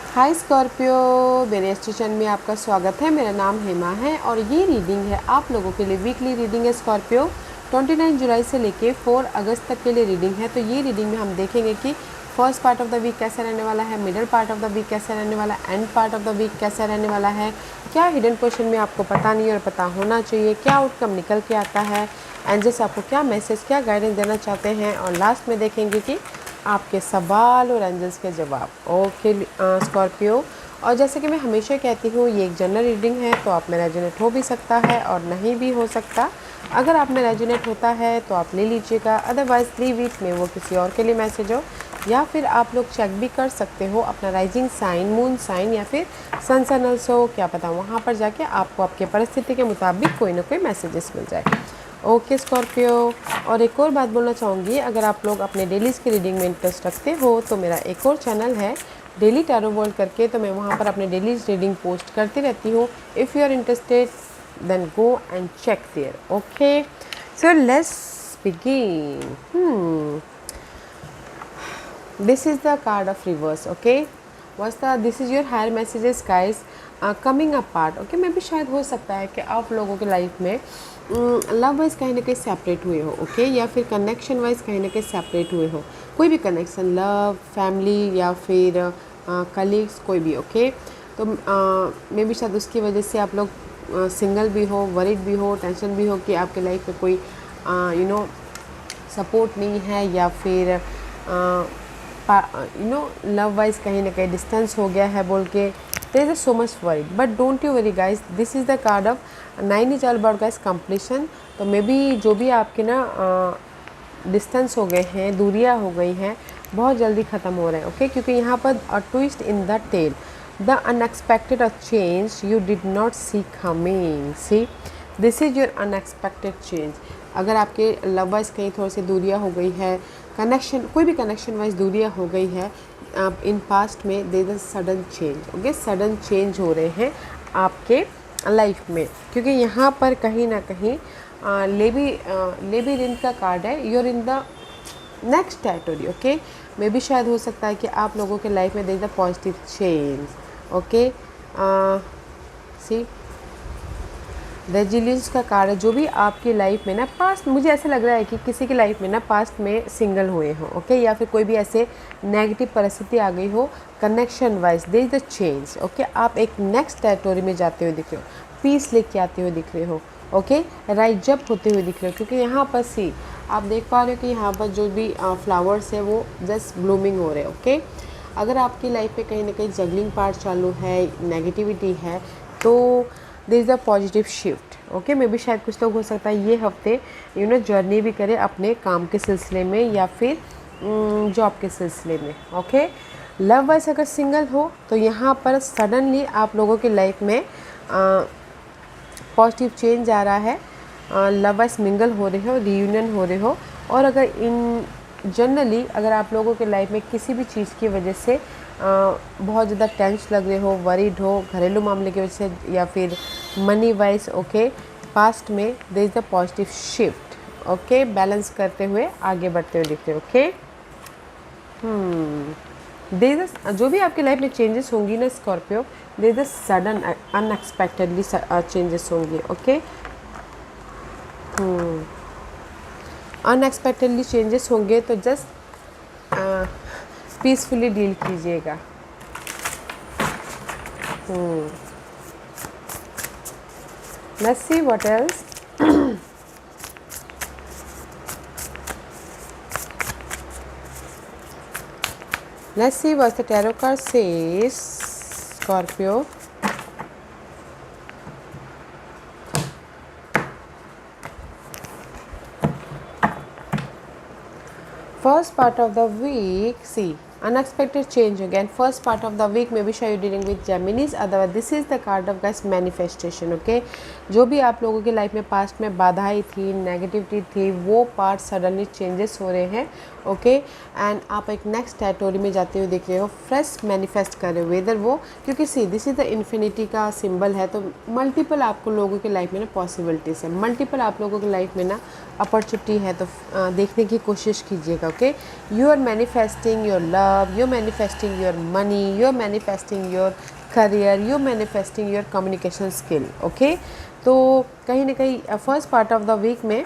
हाय Scorpio, मेरे station में आपका स्वागत है। मेरा नाम हेमा है और ये रीडिंग है आप लोगों के लिए। वीकली रीडिंग है स्कॉर्पियो। 29 जुलाई से लेके 4 अगस्त तक के लिए रीडिंग है। तो ये रीडिंग में हम देखेंगे कि first part of the week कैसा रहने वाला है, middle part of the week कैसा रहने वाला है, end part of the week कैसा रहने वाला है, क्या हिडन क्वेश्चन में आपको पता नहीं और पता होना चाहिए, क्या आउटकम निकल के आता है, एंजल्स आपको क्या मैसेज, क्या गाइडेंस देना चाहते हैं, और लास्ट में देखेंगे कि आपके सवाल और एंजल्स के जवाब। ओके स्कॉर्पियो, और जैसे कि मैं हमेशा कहती हूँ ये एक जनरल रीडिंग है, तो आप में रेजोनेट हो भी सकता है और नहीं भी हो सकता। अगर आप में रेजोनेट होता है तो आप ले लीजिएगा, अदरवाइज़ लीव इट में वो किसी और के लिए मैसेज हो। या फिर आप लोग चेक भी कर सकते हो अपना राइजिंग साइन, मून साइन या फिर सन सनल्स हो, क्या पता वहाँ पर जाके आपको आपके परिस्थिति के मुताबिक कोई ना कोई मैसेजेस मिल जाए। ओके स्कॉर्पियो, और एक और बात बोलना चाहूँगी, अगर आप लोग अपने डेलीज़ की रीडिंग में इंटरेस्ट रखते हो तो मेरा एक और चैनल है डेली टैरो वर्ल्ड करके, तो मैं वहाँ पर अपने डेलीज रीडिंग पोस्ट करती रहती हूँ। If you are interested then go and check there. Okay, so let's begin. This is the card of reverse. Okay, this is your higher messages guys, coming apart. Okay, मैं भी शायद हो सकता है कि आप लोगों के लाइफ में लव वाइज कहीं ना कहीं सेपरेट हुए हो। ओके, या फिर कनेक्शन वाइज कहीं ना कहीं सेपरेट हुए हो, कोई भी कनेक्शन, लव, फैमिली या फिर कलीग्स, कोई भी। ओके, तो मे भी शायद उसकी वजह से आप लोग सिंगल भी हो, वरीड भी हो, टेंशन भी हो कि आपके लाइफ में कोई सपोर्ट नहीं है, या फिर लव वाइज कहीं ना कहीं डिस्टेंस हो गया है बोल के there is so much worried. But don't you worry guys, this is the card of 9 is all about guys completion. तो मे बी जो भी आपके ना डिस्टेंस हो गए हैं, दूरियां हो गई हैं, बहुत जल्दी ख़त्म हो रहे हैं। ओके, क्योंकि यहाँ पर a twist in the tale, the unexpected change you did not see coming. See, this is your unexpected change. अगर आपके लव वाइज कहीं थोड़ी सी दूरियां हो गई है, कनेक्शन, कोई भी कनेक्शन वाइज दूरियां हो गई है इन पास्ट में, there is sudden change. Okay, sudden change हो रहे हैं आपके लाइफ में, क्योंकि यहाँ पर कहीं ना कहीं लेबी का कार्ड है। You're in the next territory. Okay, maybe शायद हो सकता है कि आप लोगों के लाइफ में there is the positive change. Okay, see, resilience का कार्ड है। जो भी आपकी लाइफ में ना पास्ट, मुझे ऐसा लग रहा है कि किसी की लाइफ में ना पास्ट में सिंगल हुए हो। ओके, या फिर कोई भी ऐसे नेगेटिव परिस्थिति आ गई हो connection wise, there is the change. Okay, आप एक नेक्स्ट टेरिटोरी में जाते हुए दिख रहे हो, पीस लेके आते हुए दिख रहे हो। ओके, राइज अप होते हुए दिख रहे हो, क्योंकि यहाँ पर सी आप देख पा रहे हो कि यहाँ पर जो भी फ्लावर्स है वो जस्ट ब्लूमिंग हो रहे हैं। ओके, अगर आपकी लाइफ में कहीं ना कहीं जगलिंग पार्ट चालू है, नेगेटिविटी है, तो this is a positive shift. Okay, maybe शायद कुछ लोग हो सकता है ये हफ्ते जर्नी भी करें अपने काम के सिलसिले में या फिर जॉब के सिलसिले में। ओके, लव वाइज अगर सिंगल हो तो यहाँ पर सडनली आप लोगों की लाइफ में पॉजिटिव चेंज आ रहा है। लव वाइज मिंगल हो रहे हो, रियूनियन हो रहे हो। और अगर इन जनरली अगर आप लोगों के लाइफ में किसी भी चीज़ की वजह से बहुत ज़्यादा टेंस लग रहे हो, वरीड हो, घरेलू मामले की वजह से या फिर मनी वाइज, ओके, पास्ट में there is the positive shift. Okay, balance करते हुए आगे बढ़ते हुए दिखते हो। ओके, देयर इज जो भी आपकी लाइफ में चेंजेस होंगी ना Scorpio, there is sudden unexpectedly changes होंगी। ओके, अनएक्सपेक्टेडली चेंजेस होंगे तो जस्ट पीसफुली डील कीजिएगा। Let's see what else. Let's see what the tarot card says Scorpio. First part of the week, see, unexpected change again. First part of the week maybe sure you're dealing with Geminis, otherwise this is the card of guys manifestation. Okay, जो भी आप लोगों की life में past में बाधाएं थी, negativity थी, वो पार्ट सडनली चेंजेस हो रहे हैं। ओके, एंड आप एक नेक्स्ट टेरिटोरी में जाते हुए दिख रहे हो, फ्रेश मैनिफेस्ट कर रहे हो वेदर वो, क्योंकि see this is the infinity का सिंबल है। तो मल्टीपल आपको लोगों की लाइफ में ना पॉसिबिलिटीज़ है, मल्टीपल आप लोगों की लाइफ में ना अपॉर्चुनिटी है, तो देखने की कोशिश कीजिएगा। Okay, you are manifesting your love, love, you're manifesting your money, you're manifesting your career, you're manifesting your communication skill. Okay, तो कहीं ना कहीं first part of the week में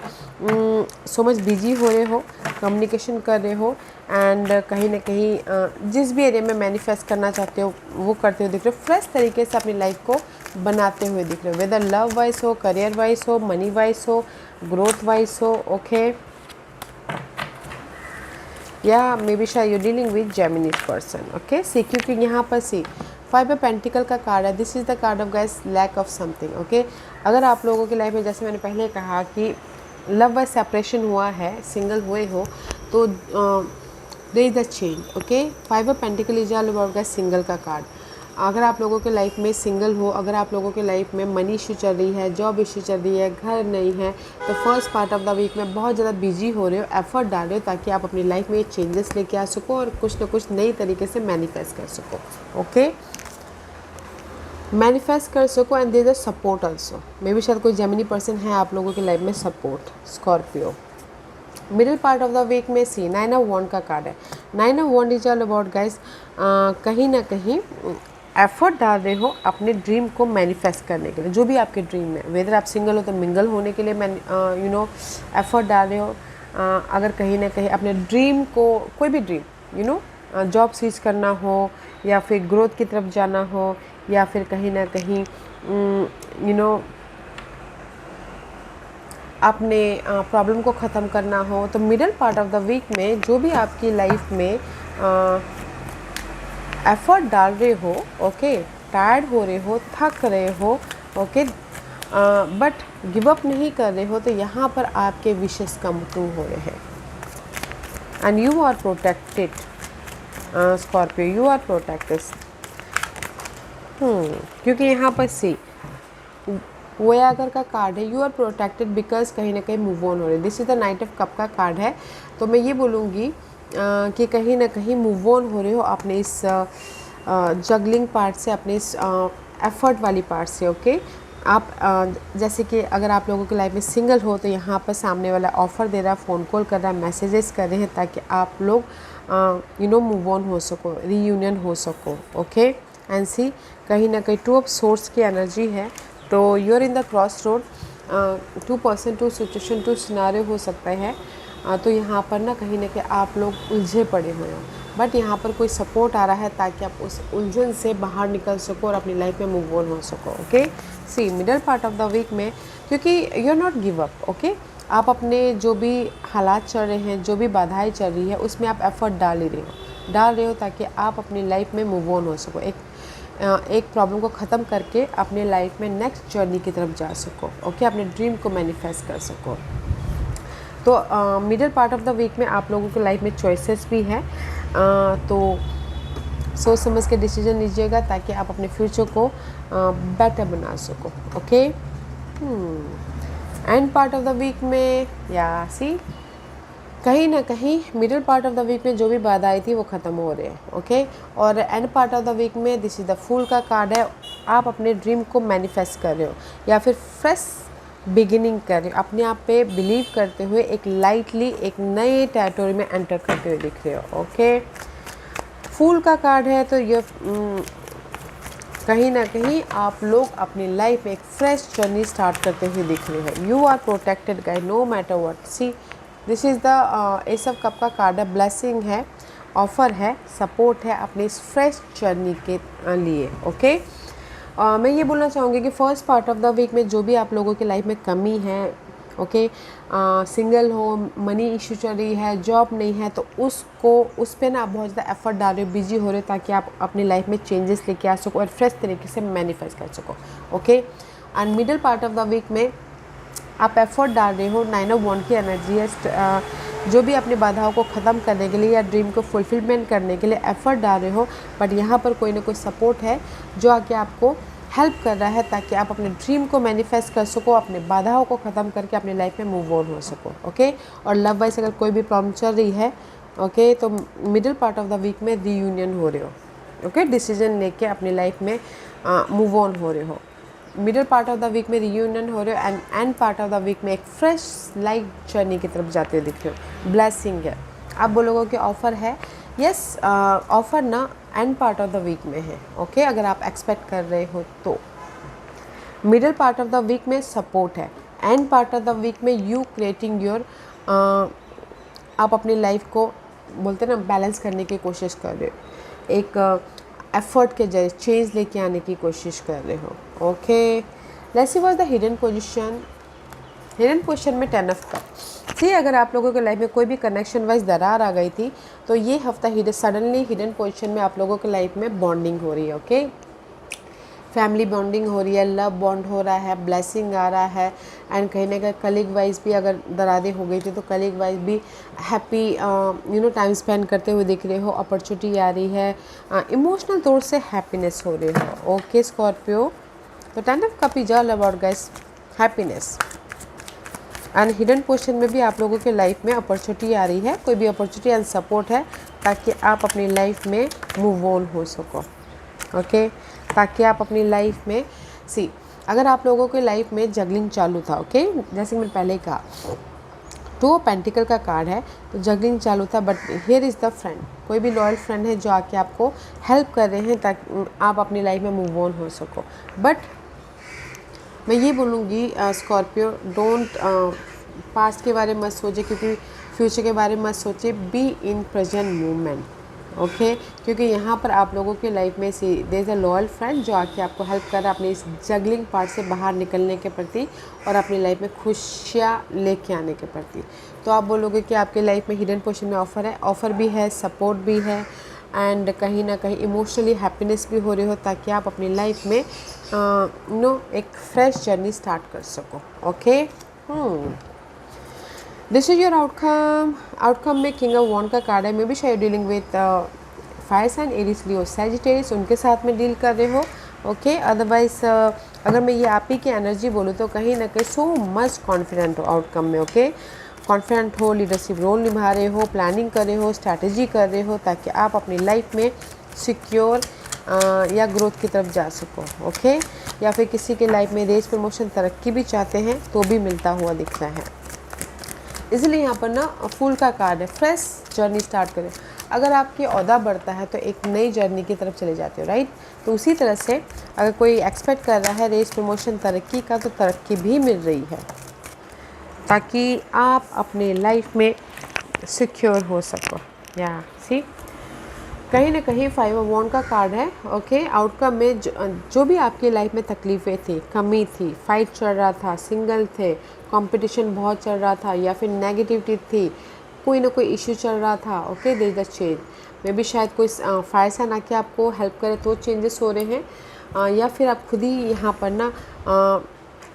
सो मच बिजी हो रहे हो, कम्युनिकेशन कर रहे हो, एंड कहीं ना कहीं जिस भी एरिया में मैनिफेस्ट करना चाहते हो वो करते हुए दिख रहे हो, फ्रेश तरीके से अपनी लाइफ को बनाते हुए दिख रहे हो, वेदर लव वाइज हो, करियर वाइज हो, मनी वाइज हो, ग्रोथ वाइज हो. ओके, या मे बी शायद you dealing with Geminis person. Okay, see, क्योंकि यहाँ पर सी 5 ऑफ पेंटिकल का कार्ड है. This is the card of guys lack of something. Okay, अगर आप लोगों की लाइफ में, जैसे मैंने पहले कहा कि लव वाइज सेपरेशन हुआ है, सिंगल हुए हो, तो there is the change. Okay, 5 of pentacle is all about guys single का कार्ड. अगर आप लोगों के लाइफ में सिंगल हो, अगर आप लोगों के लाइफ में मनी इशू चल रही है, जॉब इशू चल रही है, घर नहीं है, तो first part of the week में बहुत ज़्यादा बिजी हो रहे हो, एफर्ट डाल रहे हो ताकि आप अपनी लाइफ में चेंजेस लेके आ सको और कुछ ना कुछ नई तरीके से मैनिफेस्ट कर सको. ओके, मैनिफेस्ट कर सको. And there is a support also. Maybe शायद कोई जेमिनी पर्सन है आप लोगों की लाइफ में, support. Scorpio. Middle part of the week में सी 9 ऑफ वॉन्ड का कार्ड है. 9 of wand is all about guys कहीं ना कहीं एफर्ट डाल रहे हो अपने ड्रीम को मैनिफेस्ट करने के लिए, जो भी आपके ड्रीम है, वेदर आप सिंगल हो तो मिंगल होने के लिए यू नो एफर्ट डाल रहे हो. अगर कहीं ना कहीं अपने ड्रीम को, कोई भी dream, you know job switch करना हो, या फिर ग्रोथ की तरफ जाना हो, या फिर कहीं ना कहीं यू नो अपने प्रॉब्लम को ख़त्म करना हो, तो middle part of the week में जो भी आपकी लाइफ में एफर्ट डाल रहे हो, ओके, टायर्ड हो रहे हो, थक रहे हो, ओके, बट गिव अप नहीं कर रहे हो, तो यहाँ पर आपके विशेस कम ट्रू हो रहे हैं. And you are protected. Scorpio, you are protected. क्योंकि यहाँ पर सी वोयागर का कार्ड है. यू आर प्रोटेक्टेड बिकॉज कहीं ना कहीं मूव ऑन हो रहे. This is the night of cup का कार्ड है. तो मैं ये बोलूँगी कि कहीं ना कहीं मूव ऑन हो रहे हो अपने इस जगलिंग पार्ट से, अपने इस एफर्ट वाली पार्ट से. ओके, आप जैसे कि अगर आप लोगों की लाइफ में सिंगल हो, तो यहाँ पर सामने वाला ऑफ़र दे रहा है, फ़ोन कॉल कर रहा है, मैसेजेस कर रहे हैं, ताकि आप लोग यू नो मूव ऑन हो सको, रीयूनियन हो सको. ओके, एंड सी कहीं ना कहीं 2 ऑफ सोर्स की एनर्जी है. तो you are in the cross road. 2 person, 2 situation, 2 scenario हो सकता है. तो यहाँ पर ना कहीं आप लोग उलझे पड़े हुए हो, बट यहाँ पर कोई सपोर्ट आ रहा है ताकि आप उस उलझन से बाहर निकल सको और अपनी लाइफ में मूव ऑन हो सको. Okay, see middle part of the week में, क्योंकि you are not give up. Okay, आप अपने जो भी हालात चल रहे हैं, जो भी बाधाएं चल रही है, उसमें आप एफर्ट डाल रहे हो ताकि आप अपनी लाइफ में मूव ऑन हो सको, एक प्रॉब्लम को ख़त्म करके अपने लाइफ में नेक्स्ट जर्नी की तरफ जा सको. ओके, अपने ड्रीम को मैनिफेस्ट कर सको. तो middle part of the week में आप लोगों के लाइफ में चॉइसेस भी है. तो सोच समझ के डिसीजन लीजिएगा ताकि आप अपने फ्यूचर को बेटर बना सको. Okay, end part of the week में या सी कहीं ना कहीं middle part of the week में जो भी बाधा आई थी वो ख़त्म हो रहे हैं. ओके, और end part of the week में दिस इज़ द फूल का कार्ड है. आप अपने ड्रीम को मैनिफेस्ट कर रहे हो या फिर फ्रेश बिगिनिंग कर रहे हो, अपने आप पे बिलीव करते हुए एक लाइटली एक नए टेरिटोरी में एंटर करते हुए दिख रहे हो. ओके, फूल का कार्ड है. तो ये कहीं ना कहीं आप लोग अपनी लाइफ में एक फ्रेश जर्नी स्टार्ट करते हुए दिख रहे हो. You are protected guys no matter what. See this is the ace of cup का कार्ड है. ब्लेसिंग है, ऑफ़र है, सपोर्ट है अपनी इस फ्रेश जर्नी के लिए. ओके, मैं ये बोलना चाहूँगी कि first part of the week में जो भी आप लोगों की लाइफ में कमी है, ओके, सिंगल हो, मनी इशू चल रही है, जॉब नहीं है, तो उस पे ना आप बहुत ज़्यादा एफर्ट डाल रहे हो, बिजी हो रहे हो ताकि आप अपनी लाइफ में चेंजेस लेके आ सको और फ्रेश तरीके से मैनिफेस्ट कर सको. Okay, and middle part of the week में आप एफर्ट डाल रहे हो. 9 ऑफ वॉन्ड की एनर्जी है. जो भी अपनी बाधाओं को ख़त्म करने के लिए या ड्रीम को फुलफिलमेंट करने के लिए एफर्ट डाल रहे हो, बट यहाँ पर कोई ना कोई सपोर्ट है जो आके आपको हेल्प कर रहा है ताकि आप अपने ड्रीम को मैनिफेस्ट कर सको, अपने बाधाओं को ख़त्म करके अपनी लाइफ में मूव ऑन हो सको. ओके, और लव वाइज अगर कोई भी प्रॉब्लम चल रही है, ओके, तो middle part of the week में रीयूनियन हो रहे हो. ओके, डिसीजन लेके अपनी लाइफ में मूव ऑन हो रहे हो. Middle part of the week में रीयूनियन हो रहे हो and end part of the week में एक फ्रेश लाइफ जर्नी की तरफ जाते हुए दिख रहे हो. ब्लेसिंग है. आप बोलोगे कि ऑफ़र है यस, ऑफ़र ना end part of the week में है, ओके अगर आप एक्सपेक्ट कर रहे हो तो। Middle part of the week में सपोर्ट है, end part of the week में यू क्रिएटिंग योर, आप अपनी लाइफ को बोलते हैं ना बैलेंस करने की कोशिश कर रहे हो, एक एफर्ट के जरिए चेंज लेके आने की कोशिश कर रहे हो। Okay, let's see what the hidden position. Hidden position में 10 ऑफ कप। सी अगर आप लोगों के लाइफ में कोई भी कनेक्शन वाइज दरार आ गई थी तो ये हफ्ता सडनली हिडन पोजीशन में आप लोगों के लाइफ में बॉन्डिंग हो रही है। ओके, फैमिली बॉन्डिंग हो रही है, लव बॉन्ड हो रहा है, ब्लेसिंग आ रहा है, एंड कहीं ना कहीं कलीग वाइज भी अगर दरारें हो गई थी तो कलीग वाइज भी हैप्पी टाइम स्पेंड करते हुए दिख रहे हो, अपॉर्चुनिटी आ रही है, इमोशनल तौर से हैप्पीनेस हो रही हो। ओके स्कॉर्पियो, तो 10 of cup is all about guys happiness. And hidden position में भी आप लोगों के लाइफ में अपॉर्चुनिटी आ रही है, कोई भी अपॉर्चुनिटी एंड सपोर्ट है ताकि आप अपनी लाइफ में मूव ऑन हो सको। ओके, ताकि आप अपनी लाइफ में अगर आप लोगों के लाइफ में जगलिंग चालू था, ओके जैसे मैंने पहले कहा 2 ऑफ पेंटिकल का कार्ड है तो जगलिंग चालू था, but here is the friend, कोई भी लॉयल फ्रेंड है जो आके आपको हेल्प कर रहे हैं ताकि आप अपनी लाइफ में मूव ऑन हो सको। बट मैं ये बोलूँगी स्कॉर्पियो, डोंट पास्ट के बारे में मत सोचे, क्योंकि फ्यूचर के बारे में मत सोचे, be in present moment. Okay, क्योंकि यहाँ पर आप लोगों की लाइफ में there is a loyal friend जो आके आपको हेल्प कर रहा है अपने इस जगलिंग पार्ट से बाहर निकलने के प्रति और अपनी लाइफ में खुशियाँ लेके आने के प्रति। तो आप बोलोगे कि आपके लाइफ में हिडन पोजीशन में ऑफ़र है, ऑफ़र भी है, सपोर्ट भी है, एंड कहीं ना कहीं इमोशनली हैप्पीनेस भी हो रही हो ताकि आप अपनी लाइफ में एक फ्रेश जर्नी स्टार्ट कर सको। Okay, this is your outcome. Outcome में किंग ऑफ वॉन्ड का कार्ड है, मे बी शायद dealing with fire sign, Aries, Leo, Sagittarius, उनके साथ में डील कर रहे हो। ओके, अदरवाइज अगर मैं ये आप ही की एनर्जी बोलूँ तो कहीं ना कहीं सो मच कॉन्फिडेंट हो आउटकम में। ओके, कॉन्फिडेंट हो, लीडरशिप रोल निभा रहे हो, प्लानिंग कर रहे हो, स्ट्रैटेजी कर रहे हो ताकि आप अपनी लाइफ में सिक्योर या ग्रोथ की तरफ जा सको। ओके, या फिर किसी के लाइफ में रेज, प्रमोशन, तरक्की भी चाहते हैं तो भी मिलता हुआ दिख रहा है। इसलिए यहाँ पर ना फूल का कार्ड है, फ्रेश जर्नी स्टार्ट करें। अगर आपकी ओहदा बढ़ता है तो एक नई जर्नी की तरफ चले जाते हो, राइट। तो उसी तरह से अगर कोई एक्सपेक्ट कर रहा है रेस, प्रमोशन, तरक्की का, तो तरक्की भी मिल रही है ताकि आप अपने लाइफ में सिक्योर हो सको। या कहीं ना कहीं 5 ऑफ वॉन्ड का कार्ड है। ओके, आउटकम में जो भी आपकी लाइफ में तकलीफ़ें थी, कमी थी, फाइट चल रहा था, सिंगल थे, कंपटीशन बहुत चल रहा था, या फिर नेगेटिविटी थी, कोई ना कोई इश्यू चल रहा था। Okay, there is the change, maybe शायद कोई फायर साइन आके आपको हेल्प करे तो चेंजेस हो रहे हैं, या फिर आप खुद ही यहाँ पर ना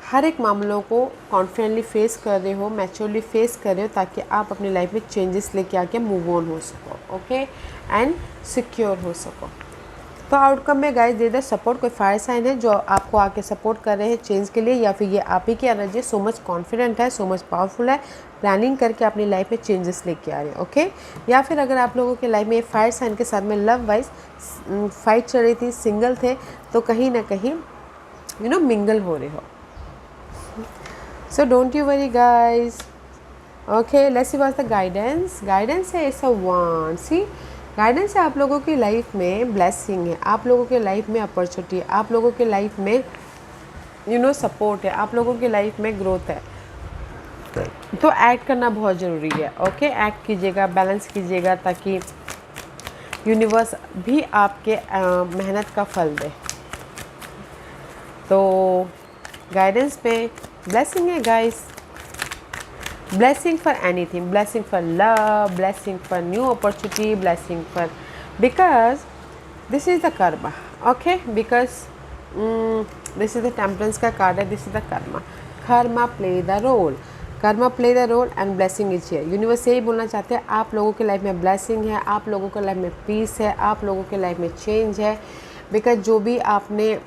हर एक मामलों को कॉन्फिडेंटली फेस कर रहे हो, मैच्योरली फेस कर रहे हो ताकि आप अपनी लाइफ में चेंजेस लेके आके मूव ऑन हो सको। ओके, एंड सिक्योर हो सको। तो आउटकम में गाइस दे दे सपोर्ट, कोई फायर साइन है जो आपको आके सपोर्ट कर रहे हैं चेंज के लिए, या फिर ये आप ही की एनर्जी सो मच कॉन्फिडेंट है, सो मच पावरफुल है, प्लानिंग करके अपनी लाइफ में चेंजेस लेके आ रहे हैं। ओके, या फिर अगर आप लोगों के लाइफ में फायर साइन के साथ में लव वाइज फाइट चल रही थी, सिंगल थे, तो कहीं ना कहीं मिंगल हो रहे हो। So don't you worry guys. Okay, let's see what's the guidance. Guidance है it's a wand. See, guidance है आप लोगों की लाइफ में ब्लेसिंग है, आप लोगों के लाइफ में अपॉर्चुनिटी है, आप लोगों के लाइफ में सपोर्ट है, आप लोगों की लाइफ में ग्रोथ है। तो एक्ट करना बहुत ज़रूरी है। ओके, एक्ट कीजिएगा, बैलेंस कीजिएगा ताकि यूनिवर्स भी आपके मेहनत का फल दे। तो गाइडेंस पे ब्लेसिंग है guys, blessing for anything, blessing for love, blessing for new opportunity, blessing for, because this is the karma. Okay, because this is the temperance का card है, this is the karma play the role, karma play the role and blessing is here. Universe यही बोलना चाहते हैं आप लोगों के life में ब्लेसिंग है, आप लोगों के लाइफ में पीस है, आप लोगों के लाइफ में चेंज है, बिकॉज जो भी आपने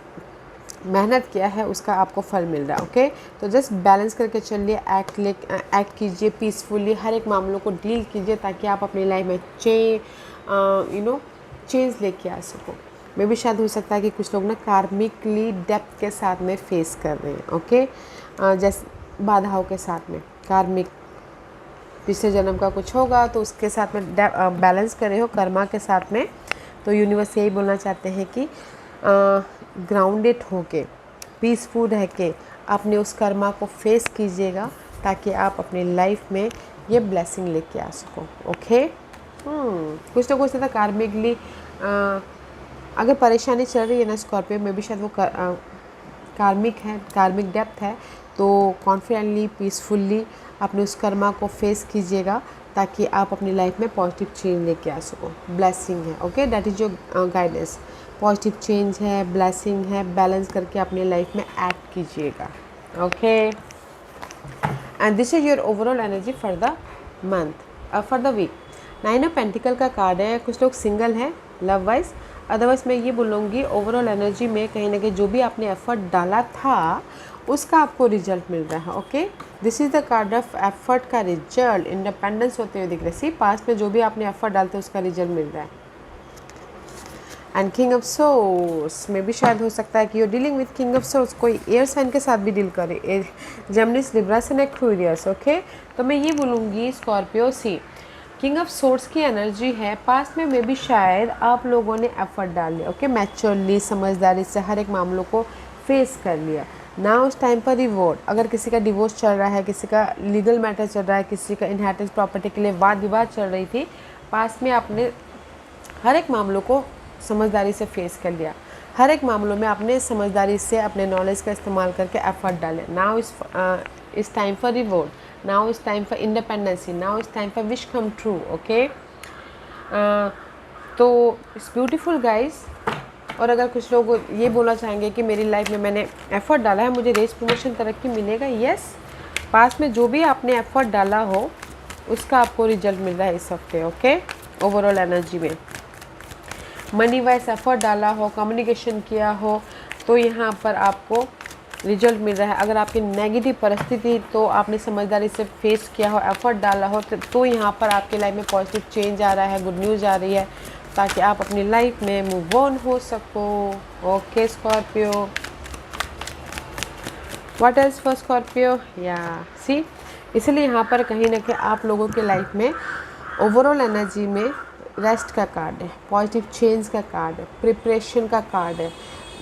मेहनत किया है उसका आपको फल मिल रहा है। ओके, तो जस्ट बैलेंस करके चलिए, एक्ट कीजिए पीसफुली, हर एक मामलों को डील कीजिए ताकि आप अपनी लाइफ में चेंज लेके आ सको। मे भी शायद हो सकता है कि कुछ लोग ना कार्मिकली डेप्थ के साथ में फेस कर रहे हैं। ओके, जैसे बाधाओं के साथ में कार्मिक पिछले जन्म का कुछ होगा तो उसके साथ में बैलेंस कर रहे हो कर्मा के साथ में। तो यूनिवर्स यही बोलना चाहते हैं कि ग्राउंडेड होके पीसफुल रह के अपने उस कर्मा को फेस कीजिएगा ताकि आप अपनी लाइफ में ये ब्लेसिंग लेके आ सको। ओके, कुछ ना कुछ था कार्मिकली अगर परेशानी चल रही है ना स्कॉर्पियो में भी, शायद वो कार्मिक है, कार्मिक डेप्थ है, तो कॉन्फिडेंटली पीसफुल्ली अपने उस कर्मा को फेस कीजिएगा ताकि आप अपनी लाइफ में पॉजिटिव चेंज लेके आ सको। ब्लेसिंग है, okay, that is your guidance. Positive change है, ब्लेसिंग है, बैलेंस करके अपनी लाइफ में एक्ट कीजिएगा। Okay, and this is your overall energy for the month, for the week. 9 of pentacle का कार्ड है। कुछ लोग सिंगल हैं लव वाइज, अदरवाइज मैं ये बोलूँगी ओवरऑल एनर्जी में कहीं ना कहीं जो भी आपने एफर्ट डाला था उसका आपको रिजल्ट मिल रहा है। Okay, this is the card of effort का रिजल्ट, इंडिपेंडेंस होते हुए दिख रहा है। सी, पास्ट में जो भी आपने एफर्ट डालते उसका रिजल्ट मिल रहा है। एंड किंग ऑफ सोर्स में भी शायद हो सकता है कि you dealing with king of swords, कोई एयर साइन के साथ भी डील करे, Geminis, Libra and Aquarius. Okay, तो मैं ये बोलूँगी Scorpio, see king of swords की एनर्जी है। पास्ट में मे भी शायद आप लोगों ने एफर्ट डाल लिया, ओके, मैच्योरली समझदारी से हर एक मामलों को फेस कर लिया। ना उस टाइम पर रिवॉर्ड, अगर किसी का डिवोर्स चल रहा है, किसी का लीगल मैटर चल रहा है, किसी का इनहेरिटेंस प्रॉपर्टी के लिए वाद विवाद चल रही थी, पास्ट में आपने हर एक मामलों को समझदारी से फेस कर लिया। हर एक मामलों में आपने समझदारी से अपने नॉलेज का इस्तेमाल करके एफर्ट डाले। नाउ इस टाइम फॉर रिवॉर्ड, नाउ इस टाइम फॉर इंडिपेंडेंसी, नाउ इस time for wish come true. Okay, तो इट्स ब्यूटीफुल गाइज। और अगर कुछ लोग ये बोलना चाहेंगे कि मेरी लाइफ में मैंने एफर्ट डाला है, मुझे रेस प्रमोशन तरक्की मिलेगा, यस, पास में जो भी आपने एफर्ट डाला हो उसका आपको रिजल्ट मिल रहा है इस हफ्ते। ओके, ओवरऑल एनर्जी में मनी वाइज एफर्ट डाला हो, कम्युनिकेशन किया हो, तो यहाँ पर आपको रिजल्ट मिल रहा है। अगर आपकी नेगेटिव परिस्थिति तो आपने समझदारी से फेस किया हो, एफर्ट डाला हो, तो यहाँ पर आपकी लाइफ में पॉजिटिव चेंज आ रहा है, गुड न्यूज़ आ रही है ताकि आप अपनी लाइफ में मूव ऑन हो सको। Okay Scorpio, what else for Scorpio, या सी, इसलिए यहाँ पर कहीं ना कहीं आप लोगों के लाइफ में ओवरऑल एनर्जी में रेस्ट का कार्ड है, पॉजिटिव चेंज का कार्ड है, प्रिपरेशन का कार्ड है,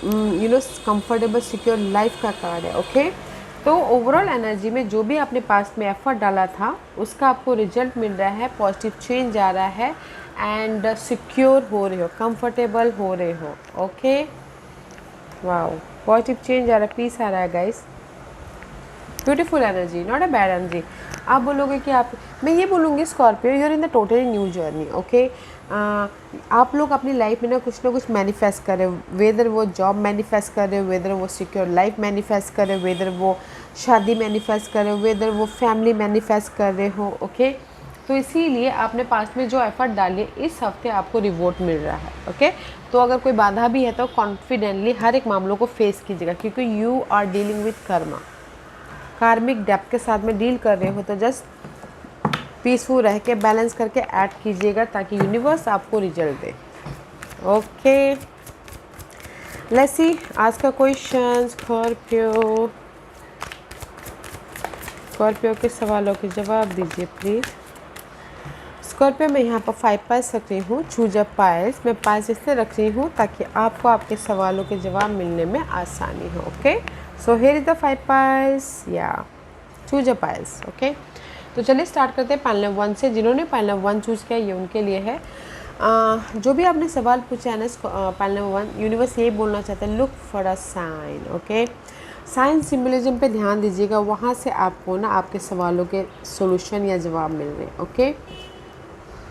you know comfortable secure life का कार्ड है। ओके, तो ओवरऑल एनर्जी में जो भी आपने पास्ट में एफर्ट डाला था उसका आपको रिजल्ट मिल रहा है, पॉजिटिव चेंज आ रहा है एंड सिक्योर हो रहे हो, कंफर्टेबल हो रहे हो। ओके, वाओ, पॉजिटिव चेंज आ रहा है, पीस आ रहा है guys, beautiful energy, not a bad energy. आप बोलोगे कि मैं ये बोलूँगी Scorpio, you are in the totally new journey. Okay, आप लोग अपनी लाइफ में ना कुछ मैनिफेस्ट कर रहे हो, वेदर वो जॉब मैनिफेस्ट कर रहे हो, वेदर वो सिक्योर लाइफ मैनिफेस्ट कर रहे हो, वेदर वो शादी मैनिफेस्ट कर रहे हो, वेदर वो फैमिली मैनिफेस्ट कर रहे हो। ओके, तो इसीलिए आपने पास्ट में जो एफर्ट डाली इस हफ्ते आपको रिवॉर्ड मिल रहा है। ओके, तो अगर कोई बाधा भी है तो कॉन्फिडेंटली हर एक मामलों को फेस कीजिएगा क्योंकि you are dealing with karma, karmic depth के साथ में डील कर रहे हो, तो जस्ट पीसफुल रह के बैलेंस करके ऐड कीजिएगा ताकि यूनिवर्स आपको result they. Okay, let's see आज का क्वेश्चन। स्कॉर्पियो के सवालों के जवाब दीजिए प्लीज़। स्कॉर्पियो में यहाँ पर 5 पाइल्स रख रही हूँ, चूज अ पाइल्स। मैं पाइल्स इसलिए रख रही हूँ ताकि आपको आपके सवालों के जवाब मिलने में आसानी हो। Okay, so here is the 5 piles, या चूज अ पाइल्स। ओके, तो चलिए स्टार्ट करते हैं पाइल नंबर 1 से। जिन्होंने पाइल नंबर 1 चूज़ किया ये उनके लिए है। जो भी आपने सवाल पूछा है ना पाइल नंबर 1, यूनिवर्स यही बोलना चाहता है, look for a sign. Okay, sign symbolism पे ध्यान दीजिएगा, वहाँ से आपको ना आपके सवालों के सॉल्यूशन या जवाब मिल रहे हैं। ओके,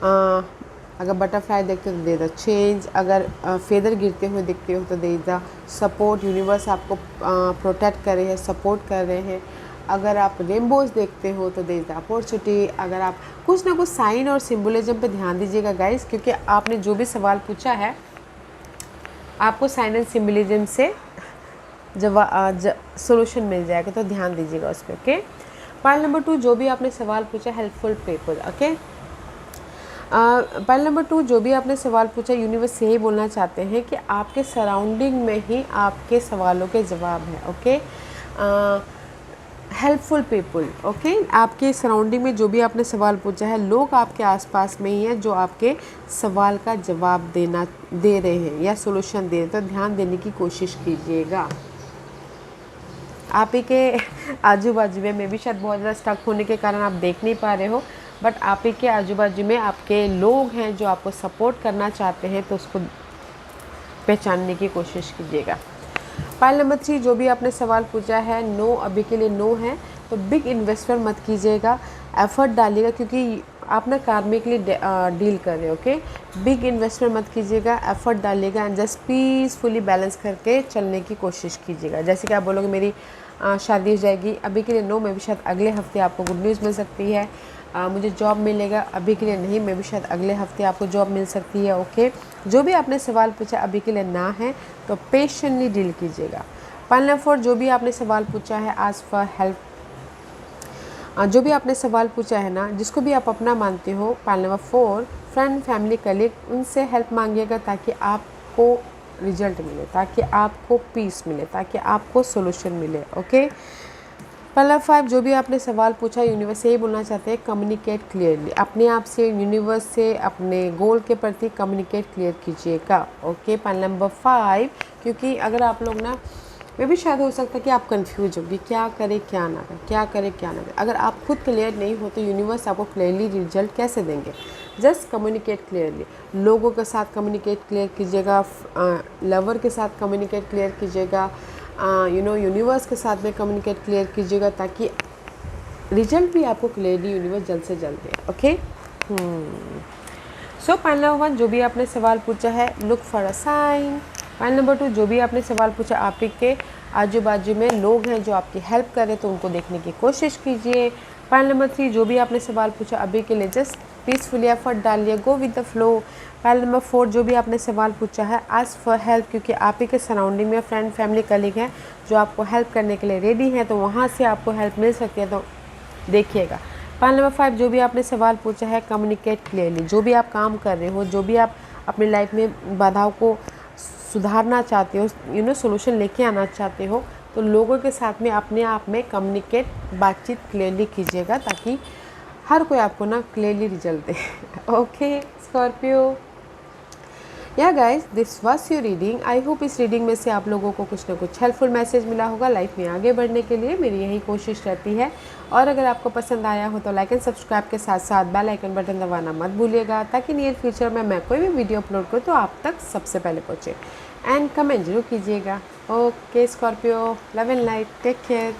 अगर बटरफ्लाई देखते हो तो दे द चेंज, अगर फेदर गिरते हुए दिखते हो तो दे द सपोर्ट, यूनिवर्स आपको प्रोटेक्ट कर रहे हैं, सपोर्ट कर रहे हैं। अगर आप रेनबोज देखते हो तो दे द अपॉर्चुनिटी। अगर आप कुछ ना कुछ साइन और सिम्बोलिज्म पे ध्यान दीजिएगा गाइस, क्योंकि आपने जो भी सवाल पूछा है आपको साइन एंड सिम्बोलिज्म से सॉल्यूशन मिल जाएगा, तो ध्यान दीजिएगा उस पर। ओके, पाइल नंबर 2, जो भी आपने सवाल पूछा helpful people. Okay, pile number 2, जो भी आपने सवाल पूछा यूनिवर्स यही बोलना चाहते हैं कि आपके सराउंडिंग में ही आपके सवालों के जवाब हैं। Okay, helpful people. ओके, आपके सराउंडिंग में जो भी आपने सवाल पूछा है, लोग आपके आसपास में ही हैं जो आपके सवाल का जवाब दे रहे हैं या सोल्यूशन दे रहे हैं, तो ध्यान देने की कोशिश कीजिएगा। आप ही के आजू बाजू में, मैं भी शायद बहुत ज़्यादा स्टक होने के कारण आप देख नहीं पा रहे हो, बट आप ही के आजू बाजू में आपके लोग हैं जो आपको सपोर्ट करना चाहते हैं, तो उसको पहचानने की कोशिश कीजिएगा। फाइल नंबर 3, जो भी आपने सवाल पूछा है, नो, अभी के लिए नो है, तो बिग इन्वेस्टमेंट मत कीजिएगा, एफर्ट डालिएगा, क्योंकि आप ना कार्मिकली डील कर रहे हो। ओके, बिग इन्वेस्टमेंट मत कीजिएगा, एफर्ट डालिएगा एंड जस्ट पीसफुली बैलेंस करके चलने की कोशिश कीजिएगा। जैसे कि आप बोलोगे मेरी शादी हो जाएगी, अभी के लिए नो, मैं भी शायद अगले हफ्ते आपको गुड न्यूज़ मिल सकती है। मुझे जॉब मिलेगा, अभी के लिए नहीं, मैं भी शायद अगले हफ्ते आपको जॉब मिल सकती है। ओके, जो भी आपने सवाल पूछा अभी के लिए ना है, तो पेशेंटली डील कीजिएगा। फाइल नंबर 4, जो भी आपने सवाल पूछा है, आस्क फॉर हेल्प। जो भी आपने सवाल पूछा है ना, जिसको भी आप अपना मानते हो, file number 4, friend, family, colleague, उनसे हेल्प मांगिएगा ताकि आपको रिजल्ट मिले, ताकि आपको पीस मिले, ताकि आपको सोल्यूशन मिले। ओके, फाइल नंबर 5, जो भी आपने सवाल पूछा, यूनिवर्स से ही बोलना चाहते हैं, कम्युनिकेट क्लियरली, अपने आप से, यूनिवर्स से, अपने गोल के प्रति कम्युनिकेट क्लियर कीजिएगा। ओके, फाइल नंबर 5, क्योंकि अगर आप लोग ना, मे भी शायद हो सकता है कि आप कंफ्यूज होगी, क्या करें क्या ना करें, क्या करें क्या ना करें। अगर आप खुद क्लियर नहीं हो तो यूनिवर्स आपको क्लियरली रिजल्ट कैसे देंगे। जस्ट कम्युनिकेट क्लियरली, लोगों के साथ कम्युनिकेट क्लियर कीजिएगा, लवर के साथ कम्युनिकेट क्लियर कीजिएगा, यूनिवर्स के साथ में कम्युनिकेट क्लियर कीजिएगा, ताकि रिजल्ट भी आपको क्लियरली यूनिवर्स जल्द से जल्द दे। ओके, सो फाइल नंबर 1, जो भी आपने सवाल पूछा है, look for a sign. File number 2, जो भी आपने सवाल पूछा, आप ही के आजू बाजू में लोग हैं जो आपकी हेल्प कर रहे हैं, तो उनको देखने की कोशिश कीजिए। फाइल नंबर 3, जो भी आपने सवाल पूछा, अभी के लिए जस्ट पीसफुली एफर्ट डालिए, go with the flow. File number 4, जो भी आपने सवाल पूछा है, आस्क फॉर हेल्प, क्योंकि आप ही के सराउंडिंग में फ्रेंड, फैमिली, कलीग हैं जो आपको हेल्प करने के लिए रेडी हैं, तो वहाँ से आपको हेल्प मिल सकती है, तो देखिएगा। फाइल नंबर 5, जो भी आपने सवाल पूछा है, कम्युनिकेट क्लियरली, जो भी आप काम कर रहे हो, जो भी आप अपनी लाइफ में बाधाओं को सुधारना चाहते हो, सोल्यूशन लेके आना चाहते हो, तो लोगों के साथ में अपने आप में कम्युनिकेट, बातचीत क्लियरली कीजिएगा, ताकि हर कोई आपको ना क्लियरली रिजल्ट दे। ओके स्कॉर्पियो, या guys, this was your reading. I hope इस रीडिंग में से आप लोगों को कुछ ना कुछ हेल्पफुल मैसेज मिला होगा। लाइफ में आगे बढ़ने के लिए मेरी यही कोशिश रहती है, और अगर आपको पसंद आया हो तो लाइक एंड सब्सक्राइब के साथ साथ बेल आइकन बटन दबाना मत भूलिएगा, ताकि नियर फ्यूचर में मैं कोई भी वीडियो अपलोड करूँ तो आप तक सबसे पहले पहुँचे। एंड कमेंट जरूर कीजिएगा। Okay Scorpio, love and light, take care.